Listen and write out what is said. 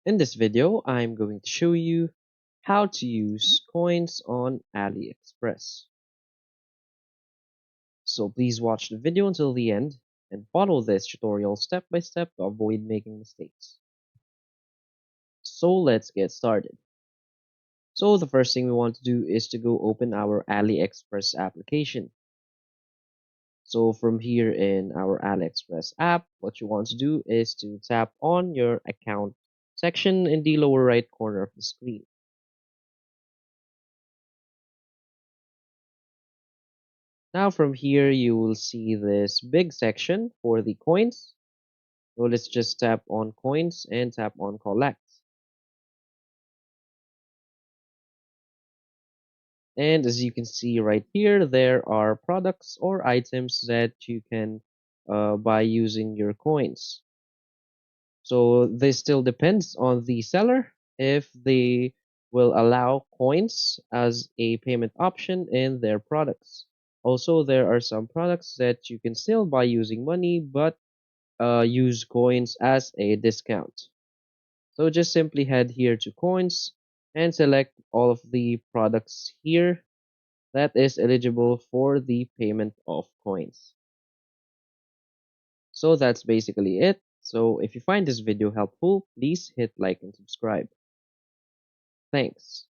In this video, I'm going to show you how to use coins on AliExpress. So please watch the video until the end and follow this tutorial step by step to avoid making mistakes. So let's get started. So the first thing we want to do is to go open our AliExpress application. So from here in our AliExpress app, what you want to do is to tap on your account section in the lower right corner of the screen. Now from here, you will see this big section for the coins. So let's just tap on coins and tap on collect. And as you can see right here, there are products or items that you can buy using your coins. So this still depends on the seller if they will allow coins as a payment option in their products. Also, there are some products that you can still buy using money, but use coins as a discount. So just simply head here to coins and select all of the products here that is eligible for the payment of coins. So that's basically it. So if you find this video helpful, please hit like and subscribe. Thanks.